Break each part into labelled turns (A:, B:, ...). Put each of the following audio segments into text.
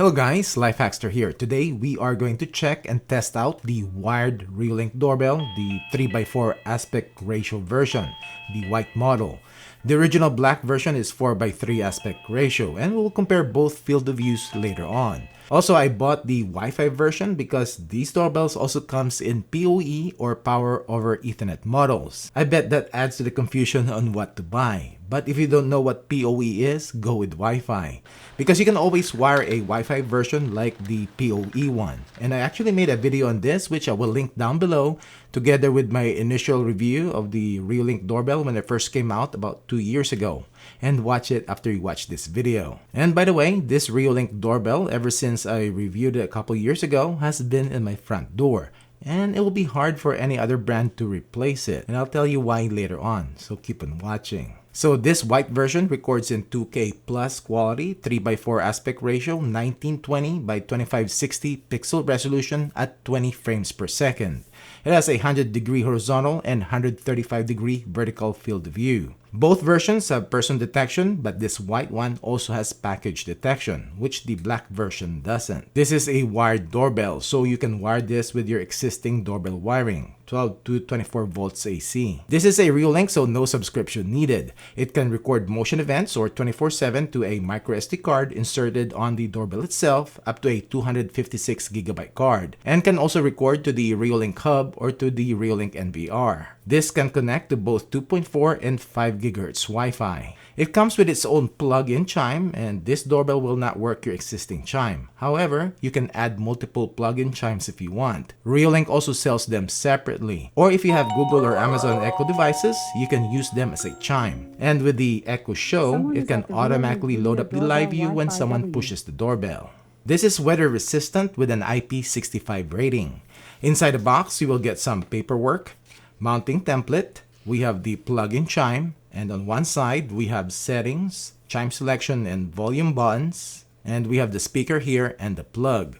A: Hello guys, Lifehackster here. Today we are going to check and test out the wired Reolink doorbell, the 3x4 aspect ratio version, the white model. The original black version is 4x3 aspect ratio, and we'll compare both field of views later on. Also, I bought the Wi-Fi version because these doorbells also comes in PoE or Power over Ethernet models. I bet that adds to the confusion on what to buy. But if you don't know what PoE is, go with Wi-Fi. Because you can always wire a Wi-Fi version like the PoE one. And I actually made a video on this, which I will link down below, together with my initial review of the Reolink doorbell when it first came out about 2 years ago. And watch it after you watch this video. And by the way, this Reolink doorbell, ever since I reviewed it a couple years ago, has been in my front door. And it will be hard for any other brand to replace it. And I'll tell you why later on, so keep on watching. So this white version records in 2K plus quality, 3x4 aspect ratio, 1920 by 2560 pixel resolution at 20 frames per second. It has a 100-degree horizontal and 135-degree vertical field of view. Both versions have person detection, but this white one also has package detection, which the black version doesn't. This is a wired doorbell, so you can wire this with your existing doorbell wiring, 12 to 24 volts AC. This is a Reolink, so no subscription needed. It can record motion events or 24/7 to a microSD card inserted on the doorbell itself, up to a 256GB card, and can also record to the Reolink hub or to the Reolink NVR. This can connect to both 2.4 and 5 GHz Wi-Fi. It comes with its own plug-in chime, and this doorbell will not work your existing chime. However, you can add multiple plug-in chimes if you want. Reolink also sells them separately. Or if you have Google or Amazon Echo devices, you can use them as a chime. And with the Echo Show, it can automatically load up the live view when someone pushes the doorbell. This is weather resistant with an IP65 rating. Inside the box, you will get some paperwork, mounting template, we have the plug-in chime, and on one side we have settings, chime selection and volume buttons, and we have the speaker here and the plug.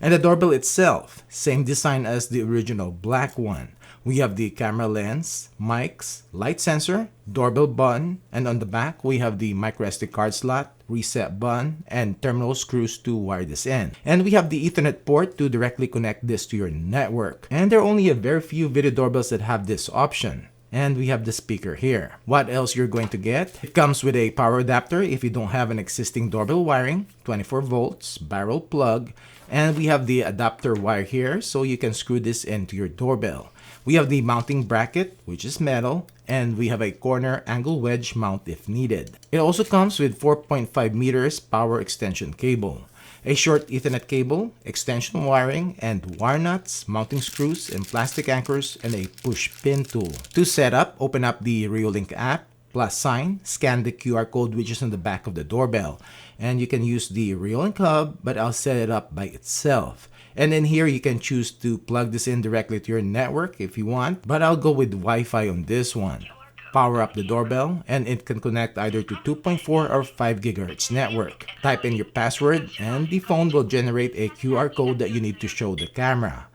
A: And the doorbell itself, same design as the original black one. We have the camera lens, mics, light sensor, doorbell button, and on the back we have the microSD card slot, reset button, and terminal screws to wire this in. And we have the Ethernet port to directly connect this to your network. And there are only a very few video doorbells that have this option. And we have the speaker here. What else you're going to get? It comes with a power adapter if you don't have an existing doorbell wiring, 24 volts, barrel plug, and we have the adapter wire here so you can screw this into your doorbell. We have the mounting bracket, which is metal, and we have a corner angle wedge mount if needed. It also comes with 4.5 meters power extension cable, a short Ethernet cable, extension wiring, and wire nuts, mounting screws, and plastic anchors, and a push pin tool. To set up, open up the Reolink app, plus sign, scan the QR code which is on the back of the doorbell. And you can use the Reolink hub, but I'll set it up by itself. And in here, you can choose to plug this in directly to your network if you want, but I'll go with Wi-Fi on this one. Power up the doorbell, and it can connect either to 2.4 or 5 GHz network. Type in your password, and the phone will generate a QR code that you need to show the camera.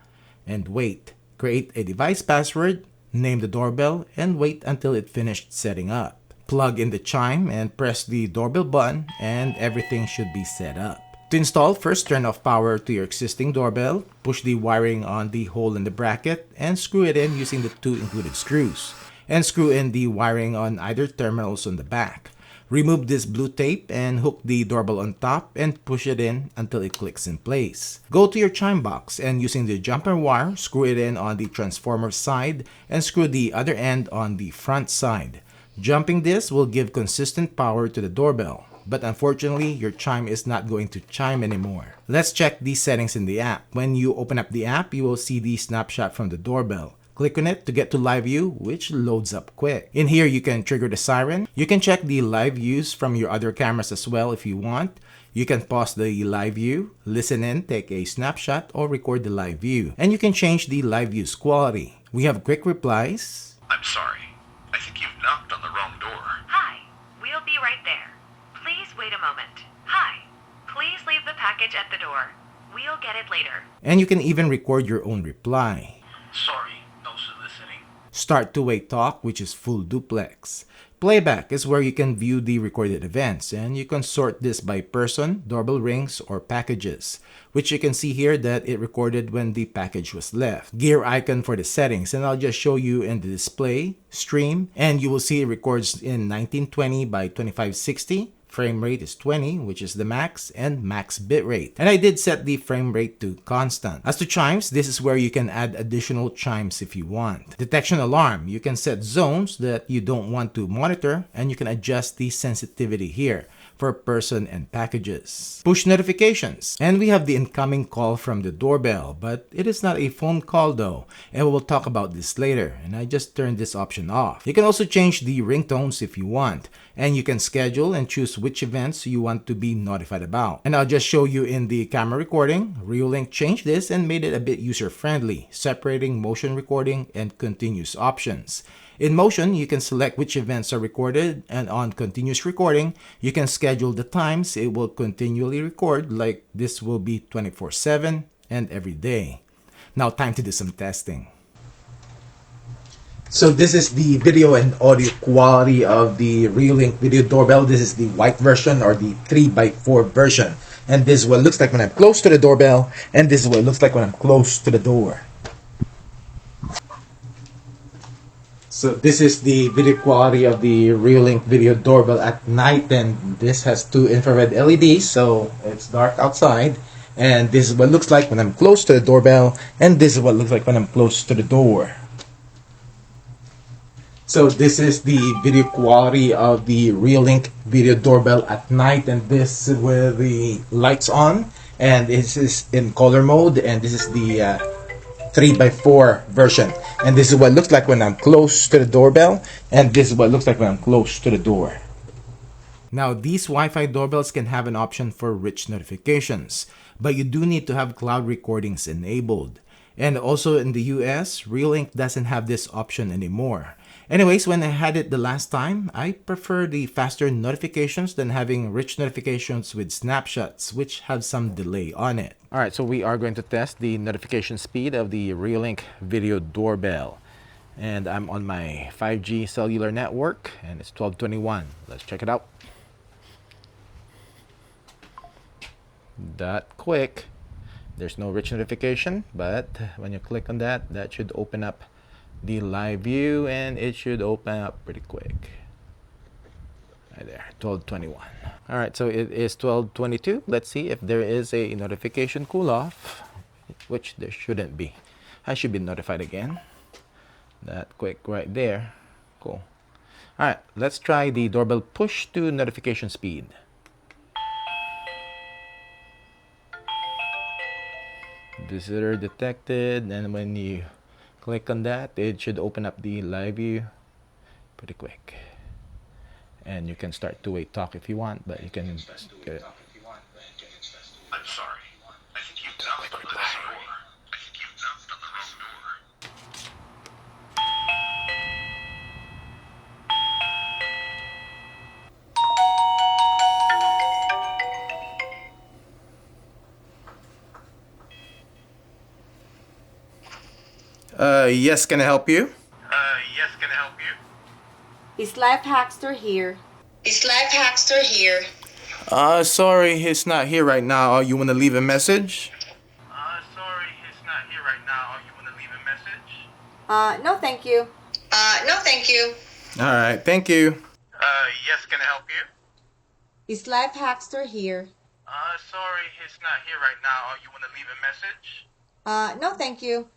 A: And wait. Create a device password, name the doorbell, and wait until it finished setting up. Plug in the chime and press the doorbell button, and everything should be set up. To install, first turn off power to your existing doorbell, push the wiring on the hole in the bracket, and screw it in using the 2 included screws. And screw in the wiring on either terminals on the back. Remove this blue tape and hook the doorbell on top and push it in until it clicks in place. Go to your chime box and using the jumper wire, screw it in on the transformer side and screw the other end on the front side. Jumping this will give consistent power to the doorbell. But unfortunately, your chime is not going to chime anymore. Let's check these settings in the app. When you open up the app, you will see the snapshot from the doorbell. Click on it to get to live view, which loads up quick. In here, you can trigger the siren. You can check the live views from your other cameras as well if you want. You can pause the live view, listen in, take a snapshot, or record the live view. And you can change the live view's quality. We have quick replies.
B: I'm sorry. I think you've knocked on the wrong door.
C: Hi, we'll be right there. Please wait a moment. Hi, please leave the package at the door. We'll get it later.
A: And you can even record your own reply.
B: Sorry, no soliciting.
A: Start two-way talk, which is full duplex. Playback is where you can view the recorded events, and you can sort this by person, doorbell rings, or packages, which you can see here that it recorded when the package was left. Gear icon for the settings, and I'll just show you in the display, stream, and you will see it records in 1920 by 2560. Frame rate is 20, which is the max, and max bitrate. And I did set the frame rate to constant. As to chimes, this is where you can add additional chimes if you want. Detection alarm, you can set zones that you don't want to monitor, and you can adjust the sensitivity here for person and packages. Push notifications, and we have the incoming call from the doorbell, but it is not a phone call though, and we'll talk about this later, and I just turned this option off. You can also change the ringtones if you want, and you can schedule and choose which events you want to be notified about. And I'll just show you in the camera recording. Reolink changed this and made it a bit user-friendly, separating motion recording and continuous options. In motion, you can select which events are recorded, and on continuous recording, you can schedule the times it will continually record, like this will be 24/7 and every day. Now time to do some testing. So this is the video and audio quality of the Reolink Video Doorbell. This is the white version, or the 3x4 version. And this is what it looks like when I'm close to the doorbell, and this is what it looks like when I'm close to the door. So this is the video quality of the Reolink Video Doorbell at night, and this has two infrared LEDs, so it's dark outside. And this is what it looks like when I'm close to the doorbell, and this is what it looks like when I'm close to the door. So this is the video quality of the Reolink Video Doorbell at night, and this is with the lights on, and this is in color mode, and this is the 3x4 version. And this is what it looks like when I'm close to the doorbell, and this is what it looks like when I'm close to the door. Now, these Wi-Fi doorbells can have an option for rich notifications, but you do need to have cloud recordings enabled. And also in the US, Reolink doesn't have this option anymore. Anyways, when I had it the last time, I prefer the faster notifications than having rich notifications with snapshots, which have some delay on it. Alright, so we are going to test the notification speed of the Reolink Video Doorbell. And I'm on my 5G cellular network, and it's 12:21. Let's check it out. That quick. There's no rich notification, but when you click on that, that should open up the live view, and it should open up pretty quick. Right there, 12:21. All right, so it is 12:22. Let's see if there is a notification cool off, which there shouldn't be. I should be notified again. That quick right there. Cool. All right, let's try the doorbell push to notification speed. Visitor detected, and when you click on that, it should open up the live view pretty quick. And you can start two-way talk if you want, but you can get it.
B: I'm sorry. I think you've knocked on the wrong door. I think you've knocked on the wrong door.
A: Yes, can I help you?
B: Yes, can I help you?
C: Is Life Hackster here?
D: Is Life Hackster here?
A: Sorry, he's not here right now. You want to leave a message?
B: Sorry, he's not here right now. You want to leave a message?
C: No thank you.
D: No thank you.
A: All right, thank you.
B: Yes, can I help you?
C: Is Life Hackster here?
B: Sorry, he's not here right now. You want to leave a message?
C: No thank you.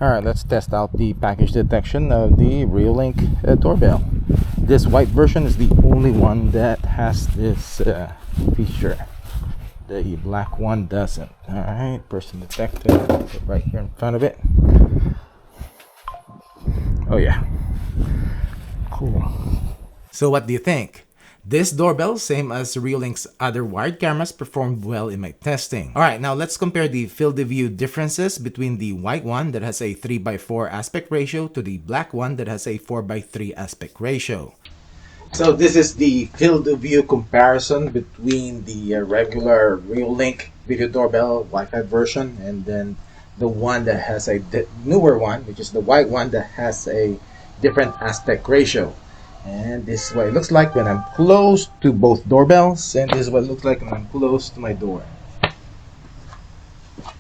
A: Alright, let's test out the package detection of the Reolink doorbell. This white version is the only one that has this feature. The black one doesn't. Alright, person detected. Put it right here in front of it. Oh yeah. Cool. So what do you think? This doorbell, same as Reolink's other wired cameras, performed well in my testing. Alright, now let's compare the field of view differences between the white one that has a 3x4 aspect ratio to the black one that has a 4x3 aspect ratio. So this is the field of view comparison between the regular Reolink Video Doorbell Wi-Fi version and then the one that has a newer one, which is the white one that has a different aspect ratio. And this is what it looks like when I'm close to both doorbells, and this is what it looks like when I'm close to my door.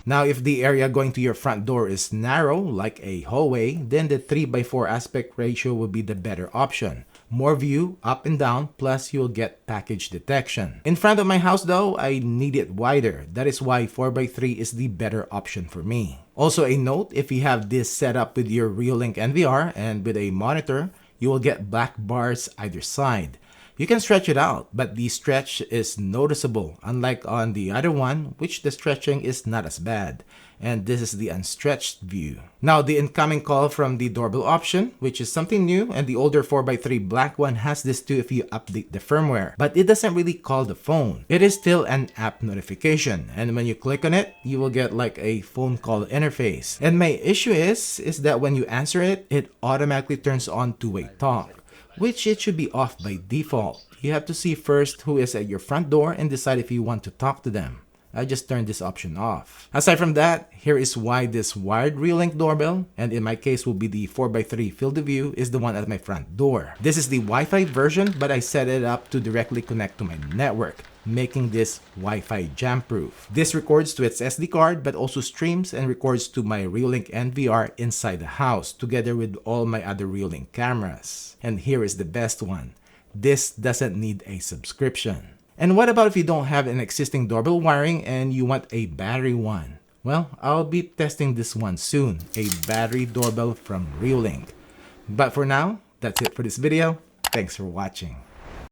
A: Now, if the area going to your front door is narrow, like a hallway, then the 3:4 aspect ratio will be the better option. More view, up and down, plus you'll get package detection. In front of my house though, I need it wider. That is why 4:3 is the better option for me. Also a note, if you have this set up with your Reolink NVR and with a monitor, you will get black bars either side. You can stretch it out, but the stretch is noticeable, unlike on the other one, which the stretching is not as bad. And this is the unstretched view. Now, the incoming call from the doorbell option, which is something new, and the older 4:3 black one has this too if you update the firmware. But it doesn't really call the phone. It is still an app notification, and when you click on it, you will get like a phone call interface. And my issue is that when you answer it, it automatically turns on two-way talk, which it should be off by default. You have to see first who is at your front door and decide if you want to talk to them. I just turned this option off. Aside from that, here is why this wired Reolink doorbell, and in my case will be the 4:3 field of view, is the one at my front door. This is the Wi-Fi version, but I set it up to directly connect to my network, making this Wi-Fi jam-proof. This records to its SD card, but also streams and records to my Reolink NVR inside the house, together with all my other Reolink cameras. And here is the best one. This doesn't need a subscription. And what about if you don't have an existing doorbell wiring and you want a battery one? Well, I'll be testing this one soon, a battery doorbell from Reolink. But for now, that's it for this video. Thanks for watching.